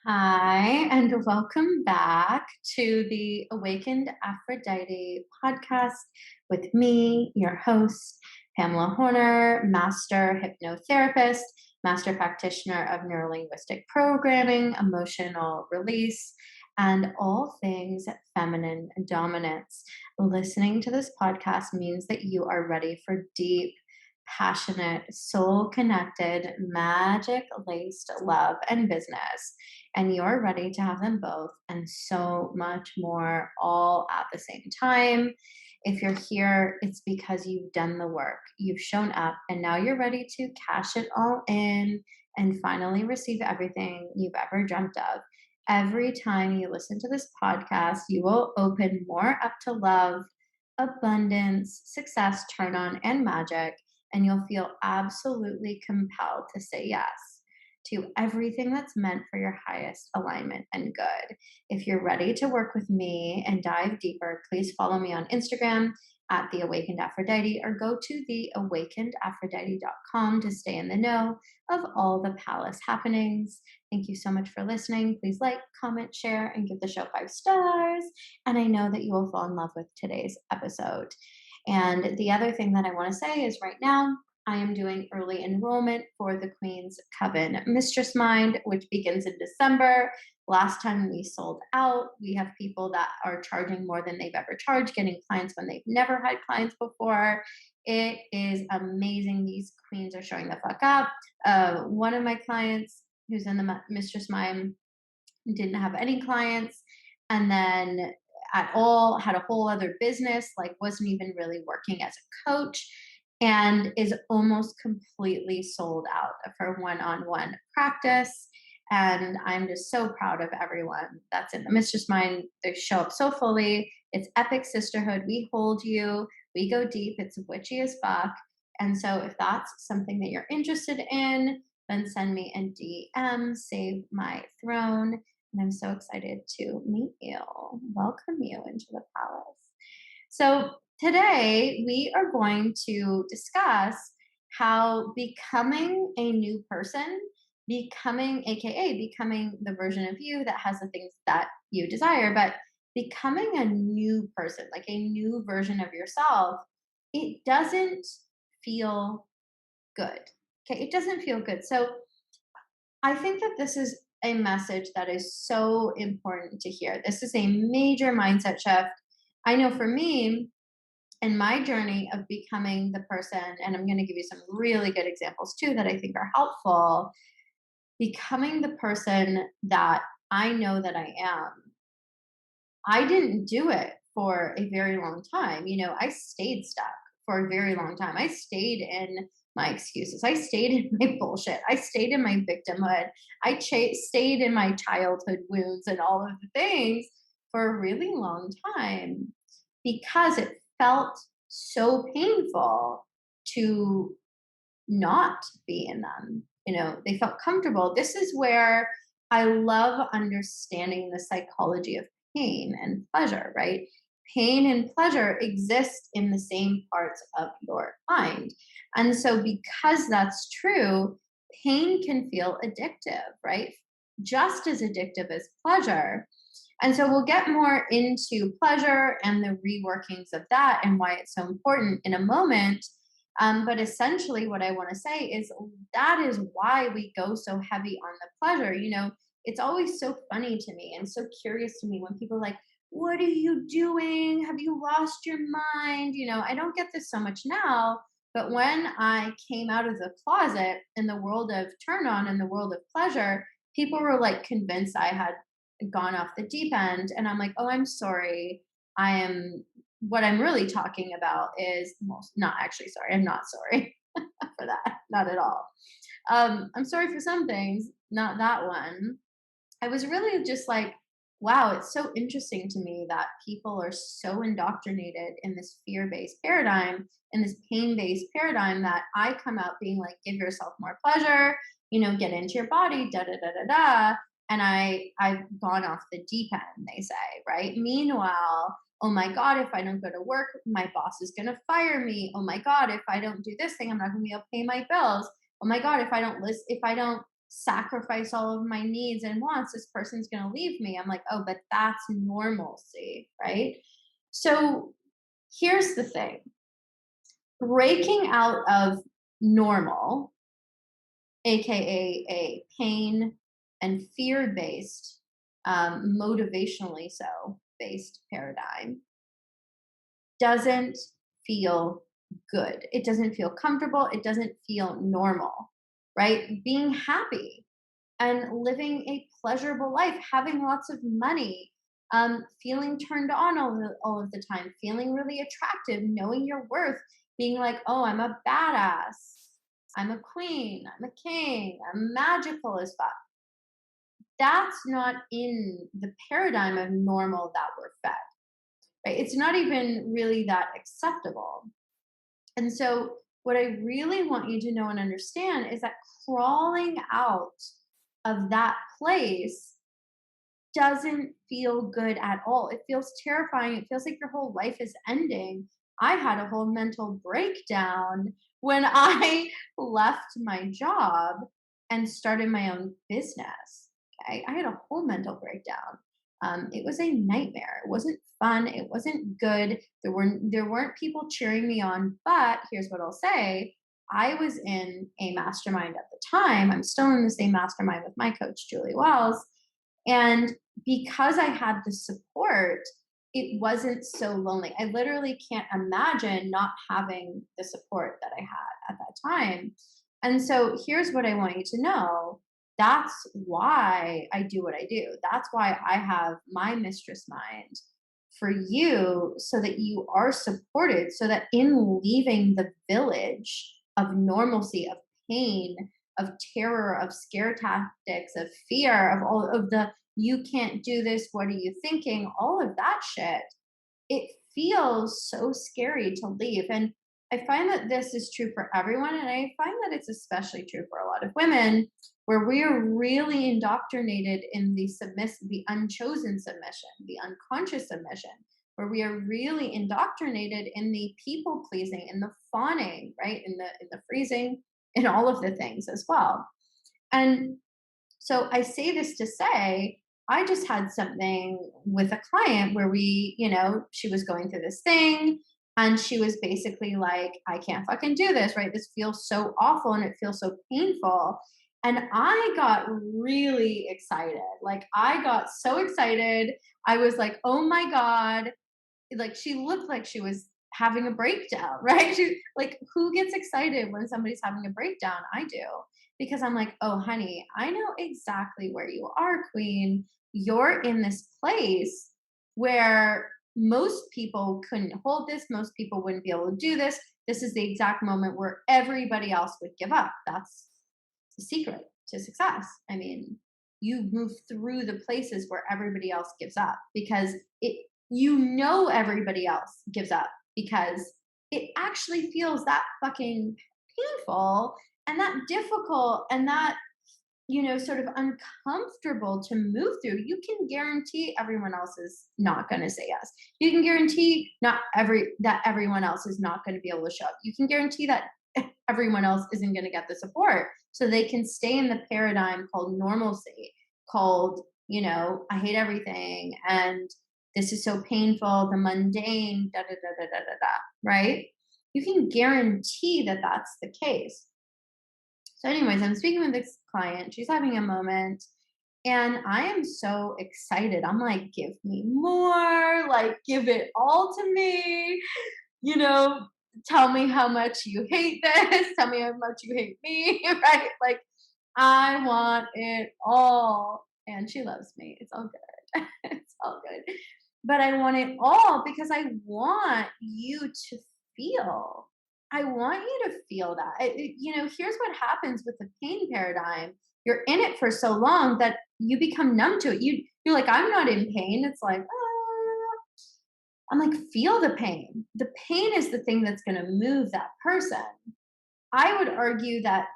Hi, and welcome back to the Awakened Aphrodite podcast with me, your host, Pamela Horner, master hypnotherapist, master practitioner of neurolinguistic programming, emotional release, and all things feminine dominance. Listening to this podcast means that you are ready for deep, passionate, soul connected, magic laced love and business, and you're ready to have them both and so much more all at the same time. If you're here, it's because you've done the work, you've shown up, and now you're ready to cash it all in and finally receive everything you've ever dreamt of. Every time you listen to this podcast, you will open more up to love, abundance, success, turn on, and magic, and you'll feel absolutely compelled to say yes to everything that's meant for your highest alignment and good. If you're ready to work with me and dive deeper, please follow me on Instagram at The Awakened Aphrodite or go to theawakenedaphrodite.com to stay in the know of all the palace happenings. Thank you so much for listening. Please like, comment, share, and give the show 5 stars. And I know that you will fall in love with today's episode. And the other thing that I want to say is right now, I am doing early enrollment for the Queen's Coven Mistress Mind, which begins in December. Last time we sold out. We have people that are charging more than they've ever charged, getting clients when they've never had clients before. It is amazing. These queens are showing the fuck up. One of my clients who's in the Mistress Mind didn't have any clients, and then at all had a whole other business, like wasn't even really working as a coach, and is almost completely sold out of her one-on-one practice. And I'm just so proud of everyone that's in the Mistress Mind. They show up so fully. It's epic sisterhood. We hold you. We go deep. It's witchy as fuck. And so if that's something that you're interested in, then send me a DM, save my throne. And I'm so excited to meet you, welcome you into the palace. So today we are going to discuss how becoming a new person, becoming, AKA, becoming the version of you that has the things that you desire, but becoming a new person, like a new version of yourself, it doesn't feel good. Okay, it doesn't feel good. So I think that this is a message that is so important to hear. This is a major mindset shift. I know for me, in my journey of becoming the person, and I'm going to give you some really good examples too that I think are helpful, becoming the person that I know that I am, I didn't do it for a very long time. I stayed stuck for a very long time. I stayed in my excuses. I stayed in my bullshit. I stayed in my victimhood. Stayed in my childhood wounds and all of the things for a really long time because it felt so painful to not be in them. They felt comfortable. This is where I love understanding the psychology of pain and pleasure, right? Pain and pleasure exist in the same parts of your mind. And so, because that's true, pain can feel addictive, right? Just as addictive as pleasure. And so, we'll get more into pleasure and the reworkings of that and why it's so important in a moment. But essentially, what I want to say is that is why we go so heavy on the pleasure. It's always so funny to me and so curious to me when people are like, what are you doing? Have you lost your mind? I don't get this so much now. But when I came out of the closet in the world of turn on, in the world of pleasure, people were like convinced I had gone off the deep end. And I'm like, oh, I'm sorry. What I'm really talking about is not actually sorry. I'm not sorry for that. Not at all. I'm sorry for some things, not that one. I was really just like, wow, it's so interesting to me that people are so indoctrinated in this fear based paradigm, in this pain based paradigm, that I come out being like, give yourself more pleasure, get into your body, da da da da da. And I've gone off the deep end, they say, right? Meanwhile, oh my God, if I don't go to work, my boss is going to fire me. Oh my God, if I don't do this thing, I'm not going to be able to pay my bills. Oh my God, if I don't sacrifice all of my needs and wants, this person's going to leave me. I'm like, oh, but that's normalcy, right? So here's the thing, breaking out of normal, aka a pain and fear based, motivationally so based paradigm, doesn't feel good. It doesn't feel comfortable. It doesn't feel normal, right? Being happy and living a pleasurable life, having lots of money, feeling turned on all of the time, feeling really attractive, knowing your worth, being like, oh, I'm a badass, I'm a queen, I'm a king, I'm magical as fuck. That's not in the paradigm of normal that we're fed, right? It's not even really that acceptable. And so, what I really want you to know and understand is that crawling out of that place doesn't feel good at all. It feels terrifying. It feels like your whole life is ending. I had a whole mental breakdown when I left my job and started my own business. Okay. I had a whole mental breakdown. It was a nightmare. It wasn't fun. It wasn't good. There weren't people cheering me on. But here's what I'll say: I was in a mastermind at the time. I'm still in the same mastermind with my coach, Julie Wells. And because I had the support, it wasn't so lonely. I literally can't imagine not having the support that I had at that time. And so here's what I want you to know. That's why I do what I do. That's why I have my Mistress Mind for you, so that you are supported, so that in leaving the village of normalcy, of pain, of terror, of scare tactics, of fear, of all of the you can't do this, what are you thinking, all of that shit, it feels so scary to leave. And I find that this is true for everyone. And I find that it's especially true for a lot of women, where we are really indoctrinated in the unchosen submission, the unconscious submission, where we are really indoctrinated in the people pleasing, in the fawning, right? In the freezing, in all of the things as well. And so I say this to say, I just had something with a client where she was going through this thing, and she was basically like, I can't fucking do this, right? This feels so awful and it feels so painful. And I got really excited. Like, I got so excited. I was like, oh my God. Like, she looked like she was having a breakdown, right? She, like, who gets excited when somebody's having a breakdown? I do, because I'm like, oh honey, I know exactly where you are, queen. You're in this place where most people couldn't hold this, most people wouldn't be able to do this. This is the exact moment where everybody else would give up. That's the secret to success. I mean, you move through the places where everybody else gives up, because everybody else gives up, because it actually feels that fucking painful and that difficult and that sort of uncomfortable to move through. You can guarantee everyone else is not going to say yes. You can guarantee that everyone else is not going to be able to show up. You can guarantee that everyone else isn't going to get the support, so they can stay in the paradigm called normalcy, called, I hate everything and this is so painful, the mundane, da da da da da da da, right? You can guarantee that that's the case. So, anyways, I'm speaking with this client. She's having a moment, and I am so excited. I'm like, give me more, like, give it all to me, you know, tell me how much you hate this, tell me how much you hate me, right? Like, I want it all. And she loves me. It's all good. It's all good. But I want it all because I want you to feel. I want you to feel that. Here's what happens with the pain paradigm. You're in it for so long that you become numb to it. You're like, I'm not in pain. It's like, I'm like, feel the pain. The pain is the thing that's going to move that person. I would argue that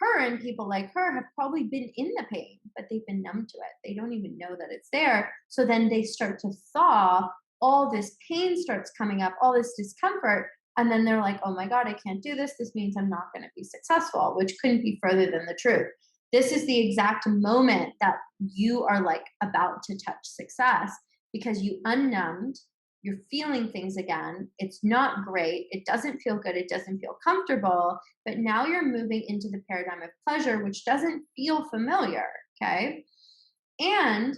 her and people like her have probably been in the pain, but they've been numb to it. They don't even know that it's there. So then they start to thaw. All this pain starts coming up, all this discomfort. And then they're like, oh my God, I can't do this. This means I'm not going to be successful, which couldn't be further than the truth. This is the exact moment that you are like about to touch success because you unnumbed, you're feeling things again. It's not great. It doesn't feel good. It doesn't feel comfortable. But now you're moving into the paradigm of pleasure, which doesn't feel familiar. Okay. And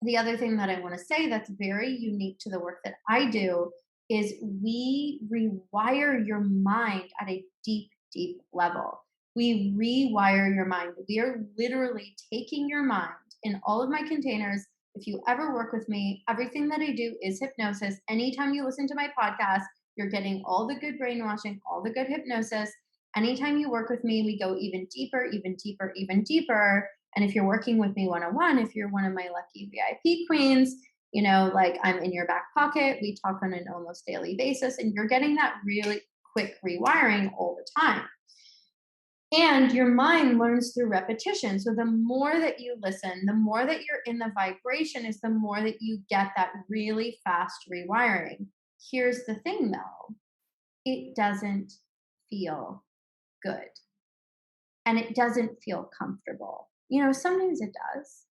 the other thing that I want to say that's very unique to the work that I do is we rewire your mind at a deep, deep level. We rewire your mind. We are literally taking your mind in all of my containers. If you ever work with me, everything that I do is hypnosis. Anytime you listen to my podcast, you're getting all the good brainwashing, all the good hypnosis. Anytime you work with me, we go even deeper, even deeper, even deeper. And if you're working with me one on one, if you're one of my lucky VIP queens, like I'm in your back pocket, we talk on an almost daily basis, and you're getting that really quick rewiring all the time. And your mind learns through repetition. So the more that you listen, the more that you're in the vibration, is the more that you get that really fast rewiring. Here's the thing though, it doesn't feel good. And it doesn't feel comfortable. Sometimes it does.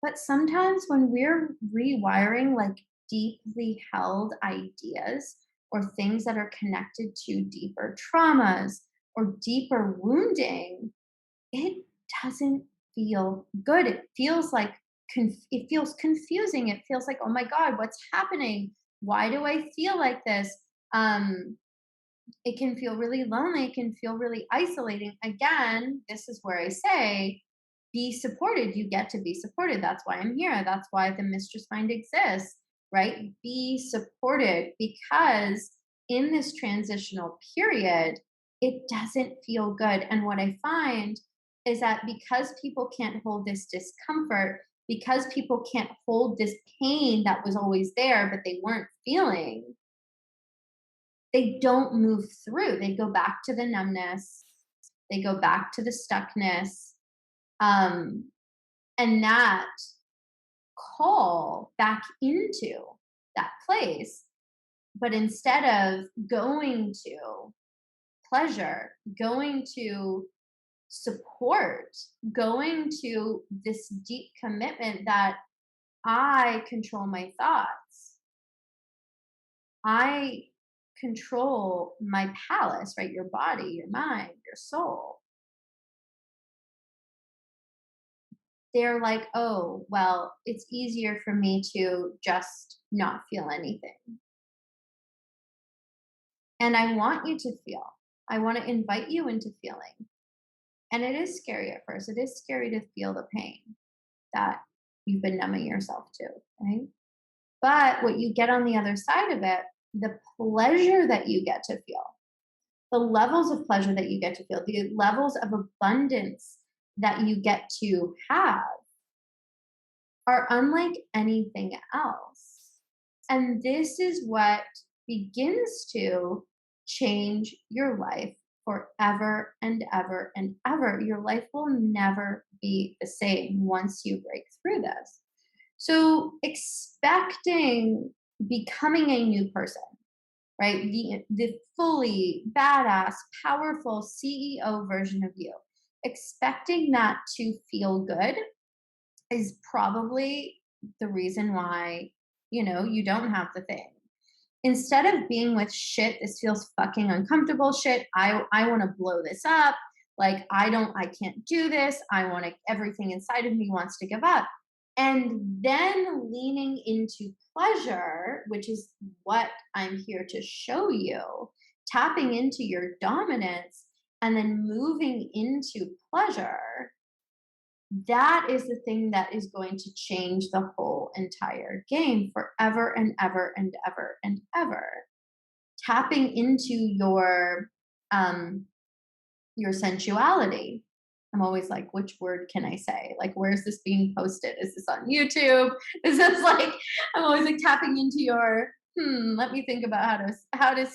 But sometimes when we're rewiring like deeply held ideas or things that are connected to deeper traumas or deeper wounding, it doesn't feel good. It feels like it feels confusing. It feels like, oh my God, what's happening? Why do I feel like this? It can feel really lonely. It can feel really isolating. Again, this is where I say, be supported. You get to be supported. That's why I'm here. That's why the Mistress Mind exists, right? Be supported, because in this transitional period, it doesn't feel good. And what I find is that because people can't hold this discomfort, because people can't hold this pain that was always there, but they weren't feeling, they don't move through. They go back to the numbness. They go back to the stuckness. And that call back into that place. But instead of going to pleasure, going to support, going to this deep commitment that I control my thoughts, I control my palace, right? Your body, your mind, your soul. They're like, oh, well, it's easier for me to just not feel anything. And I want you to feel. I want to invite you into feeling. And it is scary at first. It is scary to feel the pain that you've been numbing yourself to, right? But what you get on the other side of it, the pleasure that you get to feel, the levels of pleasure that you get to feel, the levels of abundance that you get to have are unlike anything else. And this is what begins to change your life forever and ever and ever. Your life will never be the same once you break through this. So, expecting becoming a new person, right? The fully badass, powerful CEO version of you, expecting that to feel good is probably the reason why, you don't have the thing. Instead of being with shit, this feels fucking uncomfortable shit. I want to blow this up. Like I can't do this. Everything inside of me wants to give up. And then leaning into pleasure, which is what I'm here to show you, tapping into your dominance and then moving into pleasure, that is the thing that is going to change the whole entire game forever and ever and ever and ever. Tapping into your sensuality. I'm always like, which word can I say? Like, where's this being posted? Is this on YouTube? Is this like, I'm always like tapping into your, let me think about how do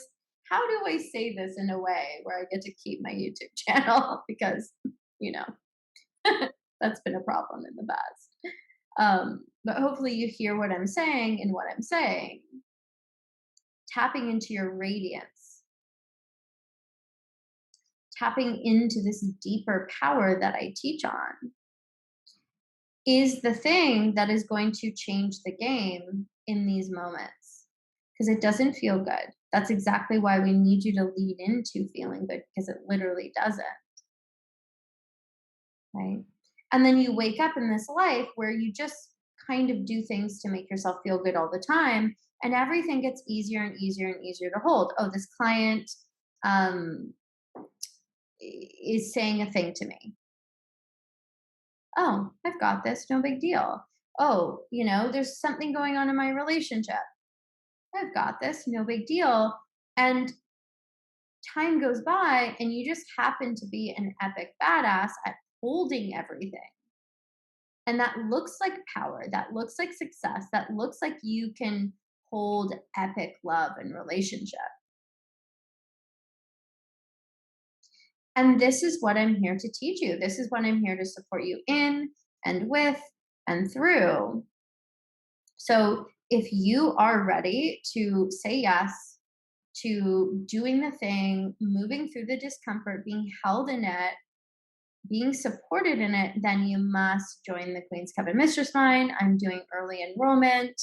I say this in a way where I get to keep my YouTube channel? Because, you know, that's been a problem in the past. But hopefully you hear what I'm saying and what I'm saying. Tapping into your radiance, tapping into this deeper power that I teach on is the thing that is going to change the game in these moments because it doesn't feel good. That's exactly why we need you to lead into feeling good because it literally doesn't, right? And then you wake up in this life where you just kind of do things to make yourself feel good all the time, and everything gets easier and easier and easier to hold. Oh, this client um, is saying a thing to me. Oh, I've got this, no big deal. Oh, there's something going on in my relationship. I've got this, no big deal. And time goes by, and you just happen to be an epic badass at holding everything. And that looks like power, that looks like success, that looks like you can hold epic love and relationship. And this is what I'm here to teach you. This is what I'm here to support you in and with and through. So if you are ready to say yes to doing the thing, moving through the discomfort, being held in it, being supported in it, then you must join the Queen's Coven Mistress Mind. I'm doing early enrollment.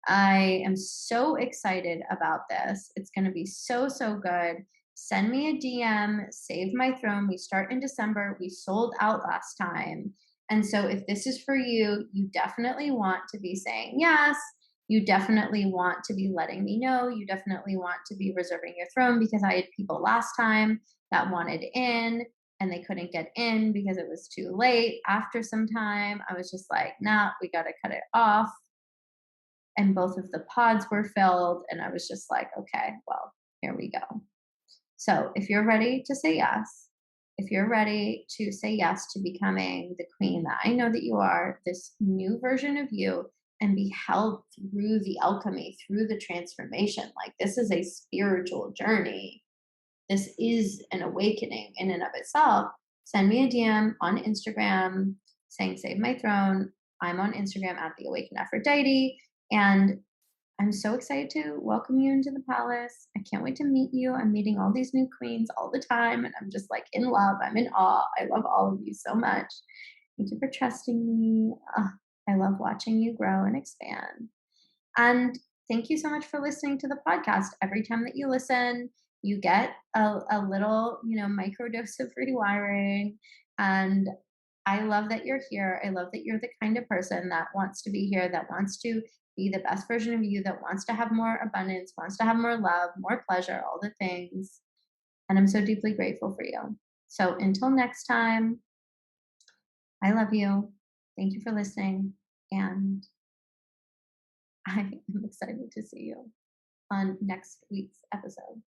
I am so excited about this. It's going to be so, so good. Send me a DM, save my throne. We start in December. We sold out last time. And so if this is for you, you definitely want to be saying yes. You definitely want to be letting me know. You definitely want to be reserving your throne because I had people last time that wanted in and they couldn't get in because it was too late. After some time, I was just like, nah, we got to cut it off. And both of the pods were filled. And I was just like, okay, well, here we go. So if you're ready to say yes, if you're ready to say yes to becoming the queen that I know that you are, this new version of you, and be held through the alchemy, through the transformation, like this is a spiritual journey. This is an awakening in and of itself. Send me a DM on Instagram saying save my throne. I'm on Instagram at the Awakened Aphrodite. And I'm so excited to welcome you into the palace. I can't wait to meet you. I'm meeting all these new queens all the time, and I'm just like in love. I'm in awe. I love all of you so much. Thank you for trusting me. I love watching you grow and expand. And thank you so much for listening to the podcast. Every time that you listen, you get a little, microdose of rewiring. And I love that you're here. I love that you're the kind of person that wants to be here, that wants to be the best version of you, that wants to have more abundance, wants to have more love, more pleasure, all the things. And I'm so deeply grateful for you. So until next time, I love you. Thank you for listening. And I am excited to see you on next week's episode.